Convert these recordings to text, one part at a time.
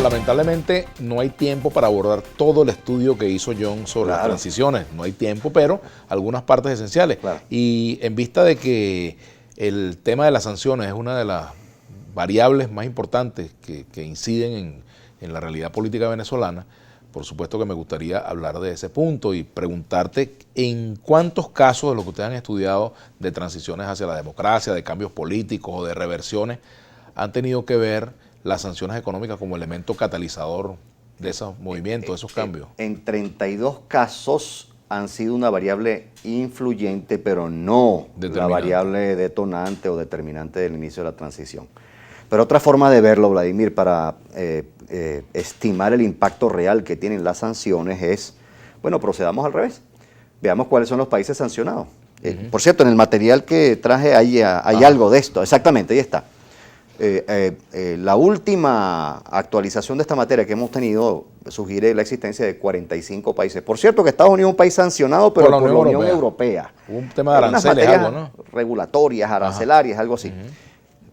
lamentablemente no hay tiempo para abordar todo el estudio que hizo John sobre las transiciones. No hay tiempo, pero algunas partes esenciales. Claro. Y en vista de que el tema de las sanciones es una de las variables más importantes que inciden en la realidad política venezolana, por supuesto que me gustaría hablar de ese punto y preguntarte en cuántos casos de lo que ustedes han estudiado de transiciones hacia la democracia, de cambios políticos o de reversiones, han tenido que ver las sanciones económicas como elemento catalizador de esos movimientos, de esos cambios. En 32 casos han sido una variable influyente, pero no la variable detonante o determinante del inicio de la transición. Pero otra forma de verlo, Vladimir, para estimar el impacto real que tienen las sanciones es, bueno, procedamos al revés. Veamos cuáles son los países sancionados. Por cierto, en el material que traje hay algo de esto. Exactamente, ahí está. La última actualización de esta materia que hemos tenido sugiere la existencia de 45 países. Por cierto que Estados Unidos es un país sancionado, pero por la Unión Europea. Un tema de aranceles, algo, ¿no? Regulatorias, arancelarias, algo así.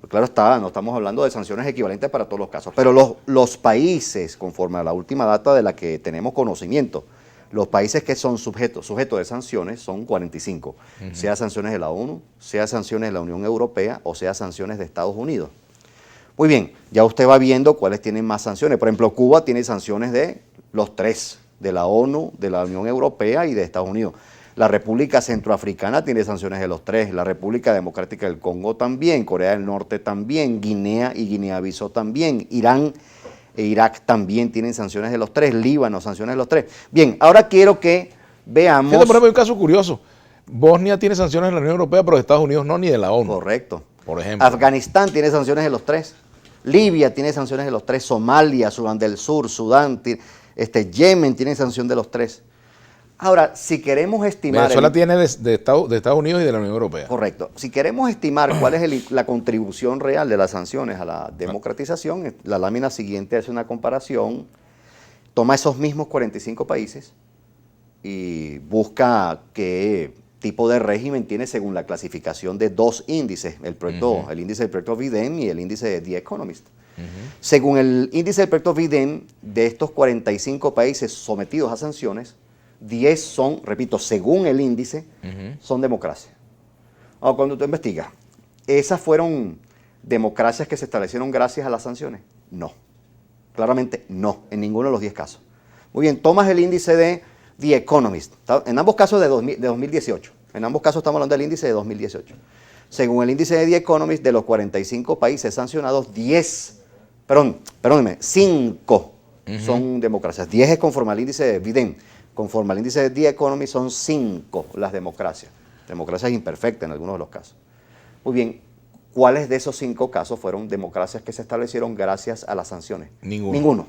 Claro está, no estamos hablando de sanciones equivalentes para todos los casos, pero los países, conforme a la última data de la que tenemos conocimiento, los países que son sujetos de sanciones son 45, sea sanciones de la ONU, sea sanciones de la Unión Europea o sea sanciones de Estados Unidos. Muy bien, ya usted va viendo cuáles tienen más sanciones. Por ejemplo, Cuba tiene sanciones de los tres, de la ONU, de la Unión Europea y de Estados Unidos. La República Centroafricana tiene sanciones de los tres, la República Democrática del Congo también, Corea del Norte también, Guinea y Guinea-Bissau también, Irán e Irak también tienen sanciones de los tres, Líbano, sanciones de los tres. Bien, ahora quiero que veamos... Fíjate, por ejemplo, hay un caso curioso. Bosnia tiene sanciones de la Unión Europea, pero de Estados Unidos no, ni de la ONU. Correcto. Por ejemplo. Afganistán tiene sanciones de los tres, Libia tiene sanciones de los tres, Somalia, Sudán del Sur, Sudán, Yemen tiene sanción de los tres. Ahora, si queremos estimar... Venezuela tiene de Estados Unidos y de la Unión Europea. Correcto. Si queremos estimar cuál es la contribución real de las sanciones a la democratización, la lámina siguiente hace una comparación, toma esos mismos 45 países y busca qué tipo de régimen tiene según la clasificación de dos índices, el índice del proyecto VIDEM y el índice de The Economist. Según el índice del proyecto VIDEM, de estos 45 países sometidos a sanciones, 10 son, repito, según el índice, son democracias. Ahora, cuando tú investigas, ¿esas fueron democracias que se establecieron gracias a las sanciones? No. Claramente no, en ninguno de los 10 casos. Muy bien, tomas el índice de The Economist, en ambos casos de 2018. En ambos casos estamos hablando del índice de 2018. Según el índice de The Economist, de los 45 países sancionados, 5 son democracias. 10 es conforme al índice de VIDEM. Conforme al índice de The Economist, son 5 las democracias. Democracias imperfectas en algunos de los casos. Muy bien, ¿cuáles de esos 5 casos fueron democracias que se establecieron gracias a las sanciones? Ninguno.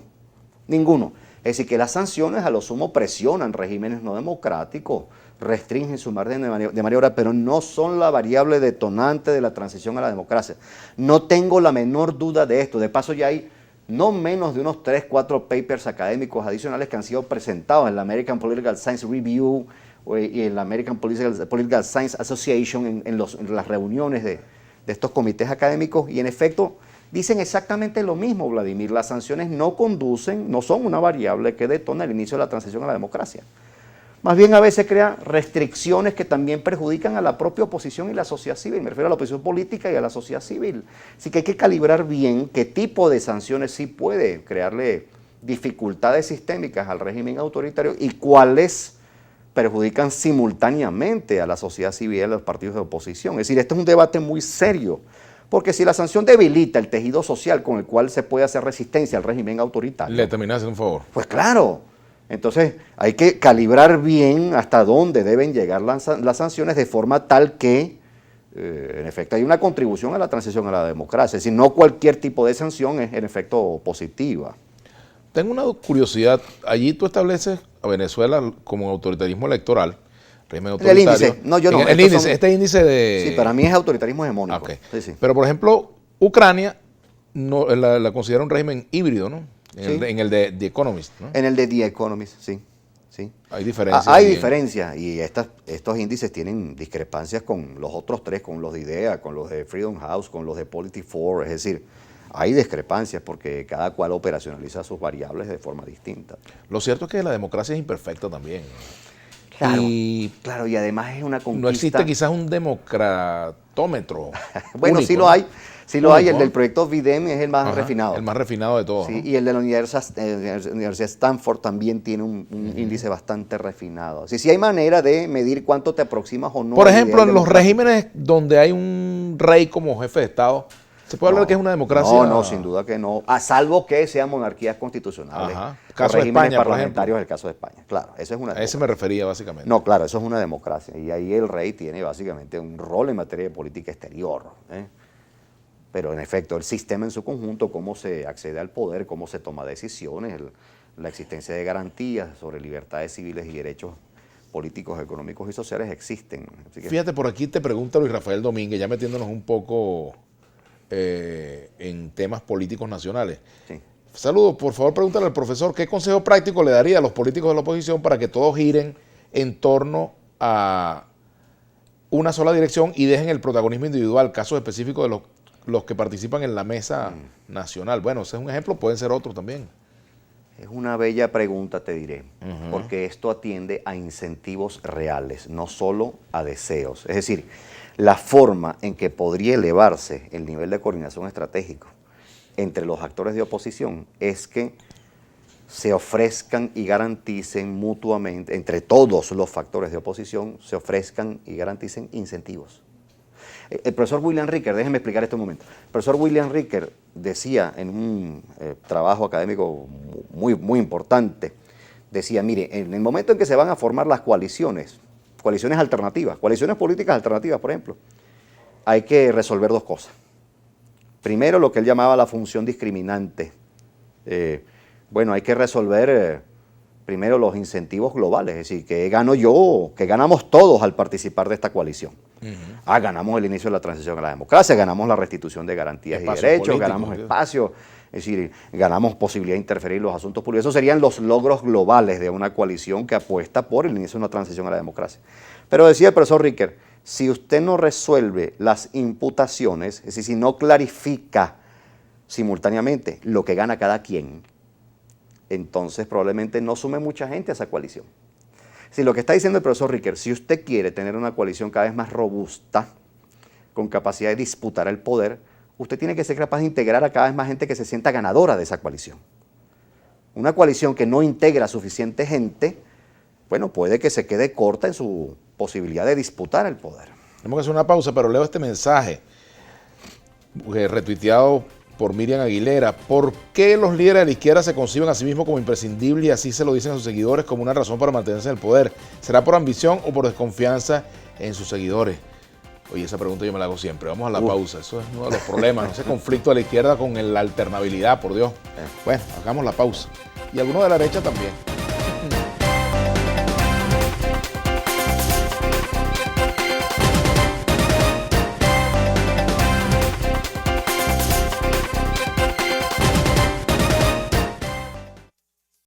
Es decir, que las sanciones a lo sumo presionan regímenes no democráticos, restringen su margen de maniobra, pero no son la variable detonante de la transición a la democracia. No tengo la menor duda de esto. De paso, ya hay no menos de unos 3, 4 papers académicos adicionales que han sido presentados en la American Political Science Review y en la American Political Science Association en las reuniones de estos comités académicos, y en efecto dicen exactamente lo mismo, Vladimir. Las sanciones no son una variable que detona el inicio de la transición a la democracia. Más bien a veces crea restricciones que también perjudican a la propia oposición y la sociedad civil. Me refiero a la oposición política y a la sociedad civil. Así que hay que calibrar bien qué tipo de sanciones sí puede crearle dificultades sistémicas al régimen autoritario y cuáles perjudican simultáneamente a la sociedad civil y a los partidos de oposición. Es decir, este es un debate muy serio, porque si la sanción debilita el tejido social con el cual se puede hacer resistencia al régimen autoritario... Le terminas haciendo un favor. Pues claro. Entonces hay que calibrar bien hasta dónde deben llegar las sanciones de forma tal que, en efecto, hay una contribución a la transición a la democracia. Es decir, no cualquier tipo de sanción es, en efecto, positiva. Tengo una curiosidad. Allí tú estableces a Venezuela como autoritarismo electoral, régimen autoritario. El índice. No, yo no. Este índice de... Sí, para mí es autoritarismo hegemónico. Okay. Sí. Pero, por ejemplo, Ucrania la considera un régimen híbrido, ¿no? En el de The Economist, ¿no? En el de The Economist, sí. Hay diferencias. Hay diferencias, y estos índices tienen discrepancias con los otros tres, con los de IDEA, con los de Freedom House, con los de Polity4. Es decir, Hay discrepancias porque cada cual operacionaliza sus variables de forma distinta. Lo cierto es que la democracia es imperfecta también. Claro, Y claro, y además es una conquista. no existe quizás un democratómetro. Bueno, único, sí lo ¿no? hay. Sí lo hay. Único, El del proyecto VIDEM es el más Ajá, refinado. el más refinado de todos. Sí, ¿no? y el de la Universidad de Stanford también tiene un índice bastante refinado. Sí hay manera de medir cuánto te aproximas o no. Por al ejemplo, ideal en los democrático. regímenes donde hay un rey como jefe de Estado, ¿se puede hablar que es una democracia? No, sin duda que no. A salvo que sean monarquías constitucionales. Ajá. O Caso de regímenes España, por parlamentarios, el caso de España. Claro, eso es una A ese democracia. me refería básicamente. No, claro, eso es una democracia. Y ahí el rey tiene básicamente un rol en materia de política exterior. Pero en efecto, el sistema en su conjunto, cómo se accede al poder, cómo se toma decisiones, la existencia de garantías sobre libertades civiles y derechos políticos, económicos y sociales existen. Así que, Fíjate, por aquí te pregunta Luis Rafael Domínguez, ya metiéndonos un poco en temas políticos nacionales. sí. Saludos, por favor pregúntale al profesor, ¿qué consejo práctico le daría a los políticos de la oposición para que todos giren en torno a una sola dirección y dejen el protagonismo individual, casos específicos de los que participan en la mesa nacional? Bueno, ese es un ejemplo, pueden ser otros también. Es una bella pregunta, te diré, porque esto atiende a incentivos reales, no solo a deseos. Es decir, la forma en que podría elevarse el nivel de coordinación estratégico entre los actores de oposición es que se ofrezcan y garanticen mutuamente, entre todos los factores de oposición, se ofrezcan y garanticen incentivos. El profesor William Ricker, déjenme explicar esto un momento. El profesor William Ricker decía en un trabajo académico muy importante, decía, mire, en el momento en que se van a formar las coaliciones alternativas, coaliciones políticas alternativas, por ejemplo, hay que resolver dos cosas. Primero, lo que él llamaba la función discriminante. Bueno, hay que resolver primero los incentivos globales, es decir, que gano yo, que ganamos todos al participar de esta coalición. Ganamos el inicio de la transición a la democracia, ganamos la restitución de garantías Espacios y derechos, políticos, ganamos ¿sí? espacio, es decir, ganamos posibilidad de interferir en los asuntos públicos. Esos serían los logros globales de una coalición que apuesta por el inicio de una transición a la democracia. Pero decía el profesor Ricker, si usted no resuelve las imputaciones, es decir, si no clarifica simultáneamente lo que gana cada quien, entonces probablemente no sume mucha gente a esa coalición. Si lo que está diciendo el profesor Ricker, si usted quiere tener una coalición cada vez más robusta, con capacidad de disputar el poder, usted tiene que ser capaz de integrar a cada vez más gente que se sienta ganadora de esa coalición. Una coalición que no integra suficiente gente, bueno, puede que se quede corta en su posibilidad de disputar el poder. Tenemos que hacer una pausa, pero leo este mensaje retuiteado por Miriam Aguilera. ¿Por qué los líderes de la izquierda se conciben a sí mismos como imprescindibles y así se lo dicen a sus seguidores como una razón para mantenerse en el poder? ¿Será por ambición o por desconfianza en sus seguidores? Oye, esa pregunta yo me la hago siempre. Vamos a la pausa. Eso es uno de los problemas, ese conflicto de la izquierda con la alternabilidad, por Dios. Bueno, hagamos la pausa. Y algunos de la derecha también.